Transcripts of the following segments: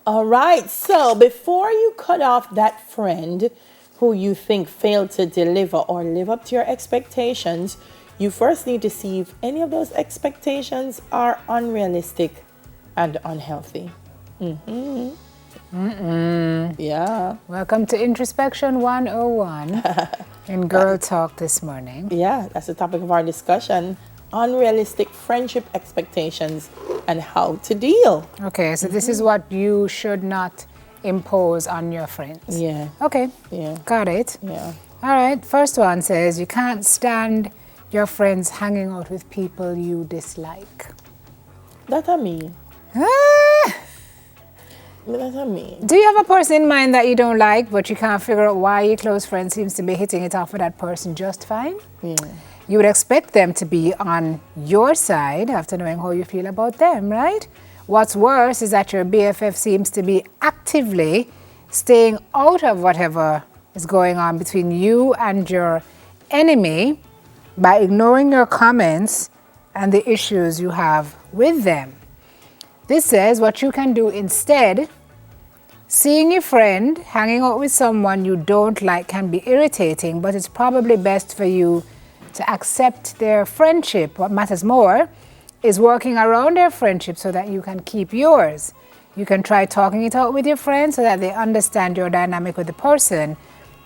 All right. So before you cut off that friend who you think failed to deliver or live up to your expectations, you first need to see if any of those expectations are unrealistic and unhealthy. Yeah. Welcome to Introspection 101 in Girl Talk this morning. Yeah, that's the topic of our discussion. Unrealistic friendship expectations and how to deal. Okay, so this is what you should not impose on your friends. Yeah. Okay. Yeah. Got it. Yeah. All right. First one says you can't stand your friends hanging out with people you dislike. That I mean. Ah! That I mean. Do you have a person in mind that you don't like, but you can't figure out why your close friend seems to be hitting it off with that person just fine? Yeah. You would expect them to be on your side after knowing how you feel about them, right? What's worse is that your BFF seems to be actively staying out of whatever is going on between you and your enemy by ignoring your comments and the issues you have with them. This says what you can do instead. Seeing your friend hanging out with someone you don't like can be irritating, but it's probably best for you to accept their friendship. What matters more is working around their friendship so that you can keep yours. You can try talking it out with your friends so that they understand your dynamic with the person,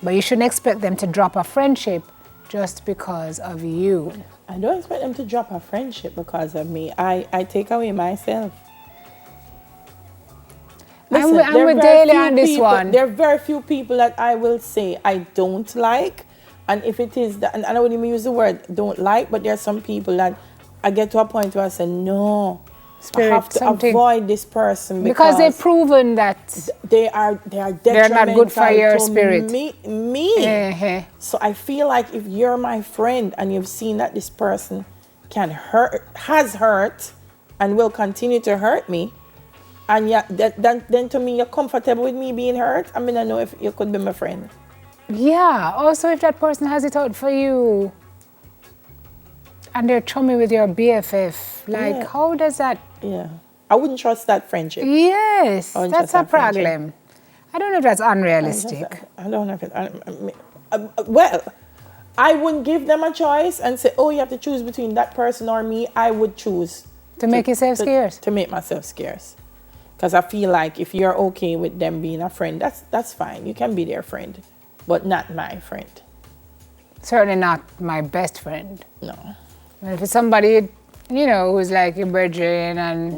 but you shouldn't expect them to drop a friendship just because of you. I don't expect them to drop a friendship because of me. I take away myself. Listen, I'm with Daily on this one. There are very few people that I will say I don't like. And if it is that, and I wouldn't even use the word don't like, but there are some people that I get to a point where I say, no, I have to avoid this person because they've proven that they are detrimental. They're not good for your spirit. Me. So I feel like if you're my friend and you've seen that this person has hurt and will continue to hurt me, and yeah, then to me you're comfortable with me being hurt, I mean, I know if you could be my friend. Yeah. Also, if that person has it out for you and they're chummy with your BFF, like, how does that? Yeah. I wouldn't trust that friendship. Yes, that's a problem. I don't know if that's unrealistic. I don't know if it. Well, I wouldn't give them a choice and say, oh, you have to choose between that person or me. I would choose to make yourself scarce. To make myself scarce. Because I feel like if you're okay with them being a friend, that's fine. You can be their friend. But not my friend. Certainly not my best friend. No. If it's somebody, who's like your brethren and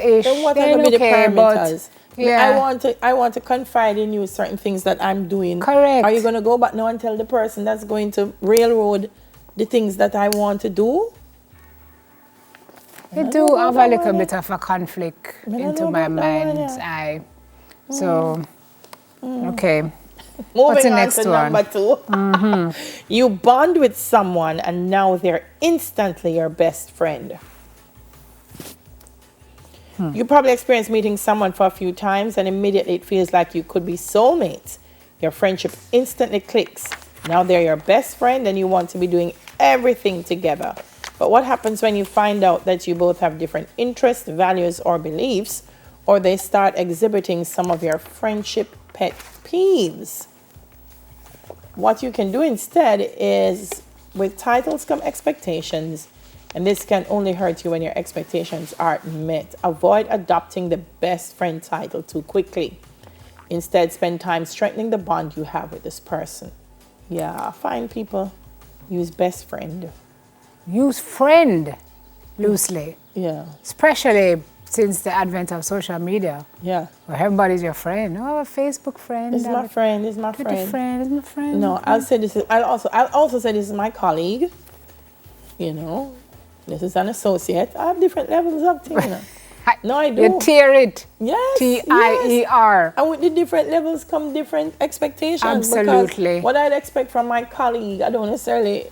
ish, then whatever be the parameters. Yeah. I want to confide in you certain things that I'm doing. Correct. Are you going to go back now and tell the person that's going to railroad the things that I want to do? I do have a little bit of a conflict into my mind's eye. So, okay. Moving on to number 2. You bond with someone and now they're instantly your best friend. You probably experienced meeting someone for a few times and immediately it feels like you could be soulmates. Your friendship instantly clicks. Now they're your best friend and you want to be doing everything together. But what happens when you find out that you both have different interests, values, or beliefs, or they start exhibiting some of your friendship pet peeves? What you can do instead is, with titles come expectations, and this can only hurt you when your expectations aren't met. Avoid adopting the best friend title too quickly. Instead, spend time strengthening the bond you have with this person. Yeah, find people. Use best friend. Use friend loosely. Yeah. Especially since the advent of social media. Yeah. Where everybody's your friend. Oh, a Facebook friend. It's my friend. It's my Twitter friend. It's my friend. No, I'll say this. I'll also say this is my colleague. This is an associate. I have different levels of things. No, I do. You tier it. Yes. TIER. And with the different levels come different expectations. Absolutely. What I'd expect from my colleague, I don't necessarily.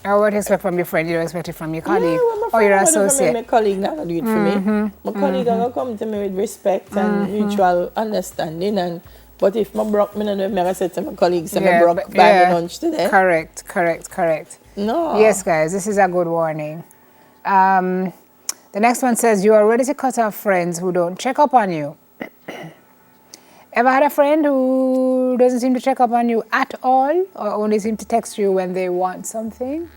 Or what you expect from your friend, you don't expect it from your colleague or your associate. My colleague not gonna do it for me. My colleague gonna come to me with respect and mutual understanding. But if I broke, I never said to my colleagues, I broke by lunch today. Correct. No. Yes, guys, this is a good warning. The next one says you are ready to cut off friends who don't check up on you. Ever had a friend who doesn't seem to check up on you at all, or only seem to text you when they want something?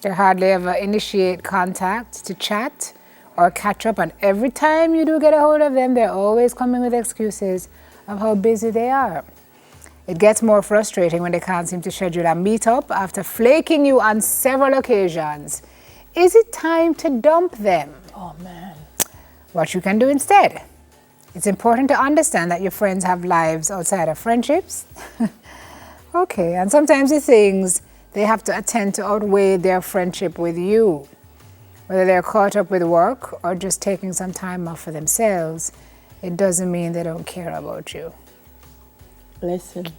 They hardly ever initiate contact to chat or catch up, and every time you do get a hold of them, they're always coming with excuses of how busy they are. It gets more frustrating when they can't seem to schedule a meetup after flaking you on several occasions. Is it time to dump them? Oh, man. What you can do instead? It's important to understand that your friends have lives outside of friendships. Okay, and sometimes the things they have to attend to outweigh their friendship with you. Whether they're caught up with work or just taking some time off for themselves, it doesn't mean they don't care about you. Listen.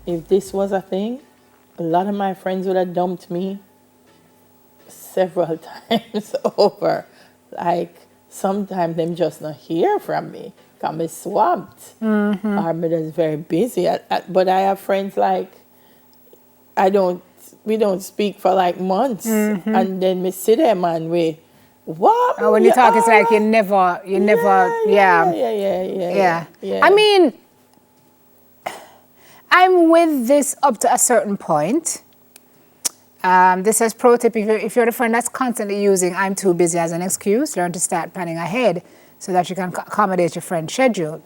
If this was a thing, a lot of my friends would have dumped me several times over. Like, sometimes them just not hear from me. Because I'm swamped. Or I'm just very busy. But I have friends like, we don't speak for like months. And then me see them and we, what? Oh, when you talk, it's like you never, Yeah. I mean, I'm with this up to a certain point. This says pro tip, if you're the friend that's constantly using I'm too busy as an excuse, learn to start planning ahead so that you can accommodate your friend's schedule.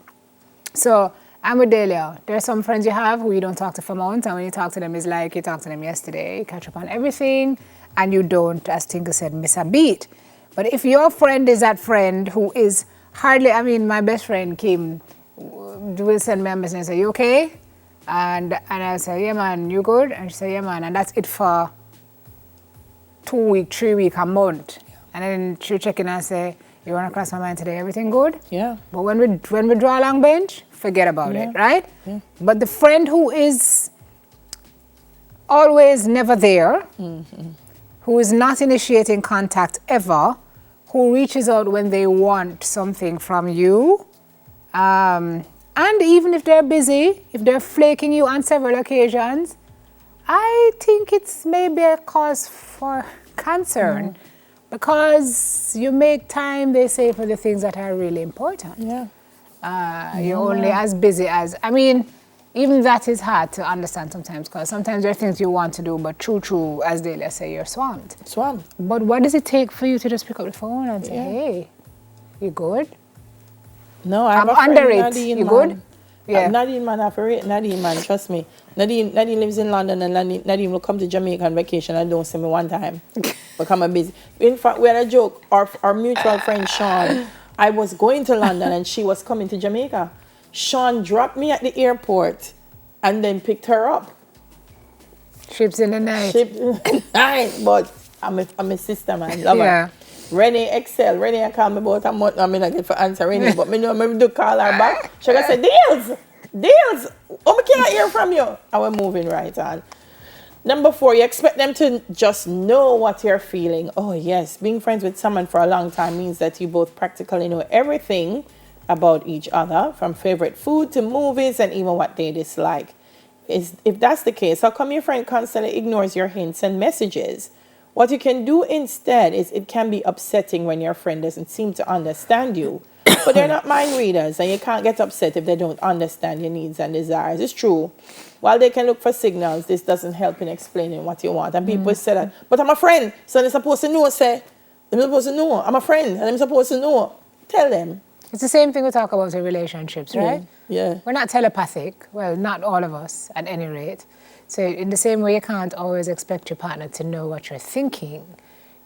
So I'm with Delia. There are some friends you have who you don't talk to for months, and when you talk to them, it's like you talked to them yesterday, you catch up on everything, and you don't, as Tinker said, miss a beat. But if your friend is that friend who is hardly, I mean, my best friend Kim will send me a message and say, you okay? And I'll say, yeah man, you good? And she say, yeah man, and that's it for 2 weeks, 3 weeks, a month. Yeah. And then she'll check in and say, you want to cross my mind today, everything good? Yeah. But when we draw a long bench, forget about it, right? Yeah. But the friend who is always never there, who is not initiating contact ever, who reaches out when they want something from you, and even if they're busy, if they're flaking you on several occasions, I think it's maybe a cause for concern because you make time, they say, for the things that are really important. You're only as busy as, I mean, even that is hard to understand sometimes because sometimes there are things you want to do, but true, as they say, you're swamped. But what does it take for you to just pick up the phone and say, hey, you good? No, I'm under it. Nadine, you good? Yeah. Nadine, man, I rate Nadine, man, trust me. Nadine lives in London, and Nadine will come to Jamaica on vacation and don't see me one time because I'm busy. In fact, we had a joke. Our mutual friend Sean, I was going to London and she was coming to Jamaica. Sean dropped me at the airport and then picked her up. Ships in the night. But I'm a sister, man. Love her. Renee Excel. Renee called me about a month. I mean, I get for answer Renee, but me know I do call her back. She gonna say, Deals. Oh, I can't hear from you. And we're moving right on. Number 4, you expect them to just know what you're feeling. Oh yes, being friends with someone for a long time means that you both practically know everything about each other, from favorite food to movies and even what they dislike. If that's the case, how come your friend constantly ignores your hints and messages? What you can do instead is it can be upsetting when your friend doesn't seem to understand you. But they're not mind readers, and you can't get upset if they don't understand your needs and desires. It's true. While they can look for signals, this doesn't help in explaining what you want. And people say that, but I'm a friend, so they're supposed to know, they're supposed to know. I'm a friend, and I'm supposed to know. Tell them. It's the same thing we talk about in relationships, right? Yeah. We're not telepathic. Well, not all of us, at any rate. So in the same way, you can't always expect your partner to know what you're thinking.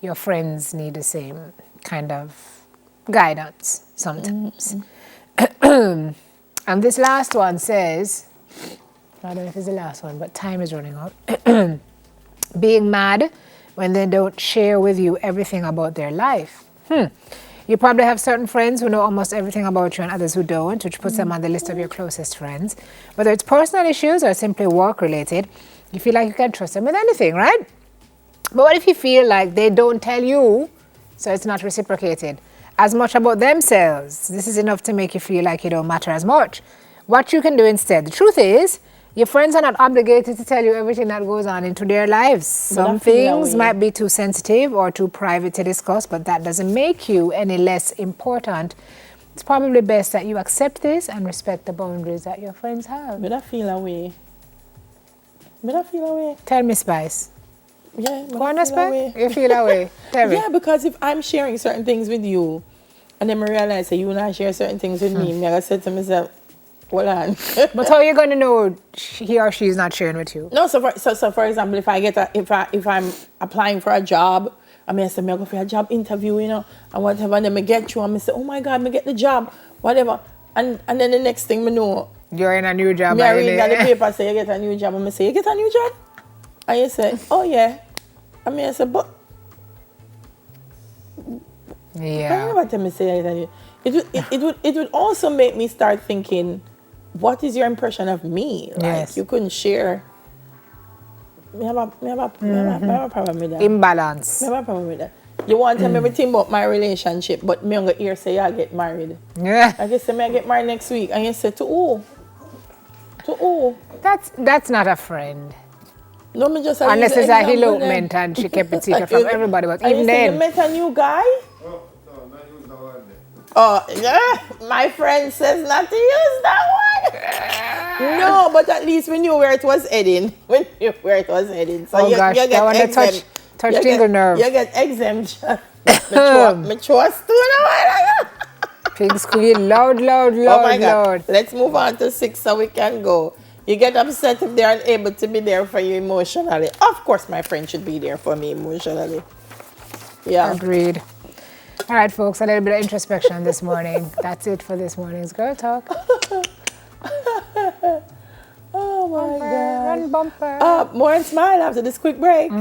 Your friends need the same kind of guidance sometimes. And this last one says, I don't know if it's the last one, but time is running out. Being mad when they don't share with you everything about their life. You probably have certain friends who know almost everything about you and others who don't, which puts them on the list of your closest friends. Whether it's personal issues or simply work-related, you feel like you can trust them with anything, right? But what if you feel like they don't tell you, so it's not reciprocated, as much about themselves? This is enough to make you feel like you don't matter as much. What you can do instead, the truth is, your friends are not obligated to tell you everything that goes on into their lives. Some things might be too sensitive or too private to discuss, but that doesn't make you any less important It's probably best that you accept this and respect the boundaries that your friends have. But I feel away. But I feel away. Tell me, Spice. Yeah, Go on, Spice. You feel away. Tell me. Yeah, because if I'm sharing certain things with you, and then I realize that you not share certain things with me, I said to myself, hold on. But how are you going to know he or she is not sharing with you? No, so for example, if I get if I'm applying for a job, I mean, I say, I go for a job interview, you know, and whatever, and then I get you, and I say, oh my God, I get the job, whatever. And then the next thing I know, you're in a new job. I read that the paper say you get a new job, and I say, you get a new job? And you say, oh yeah. I mean, I say, but yeah. I never tell me say that. It would also make me start thinking, what is your impression of me? Like, Yes. you couldn't share. I have a problem with that. Imbalance. I have a problem with that. You want to tell me everything about my relationship, but me on the ear say I get married. Yeah. I guess I get married next week, and you say to who? To who? That's not a friend. No, me just unless it's a elopement and she kept it secret from everybody, but even then. You met a new guy? Oh, no, not use that one then. Oh, yeah. My friend says not to use that one. No, but at least we knew where it was heading. We knew where it was heading. So you get that one that touch tingle nerve. You get exemption. Me trust too now. Pig squeal loud, loud, loud, Oh my God. loud. Let's move on to 6 so we can go. You get upset if they aren't able to be there for you emotionally. Of course, my friend should be there for me emotionally. Yeah. Agreed. All right, folks, a little bit of introspection this morning. That's it for this morning's Girl Talk. Oh my God. Run bumper. More and smile after this quick break.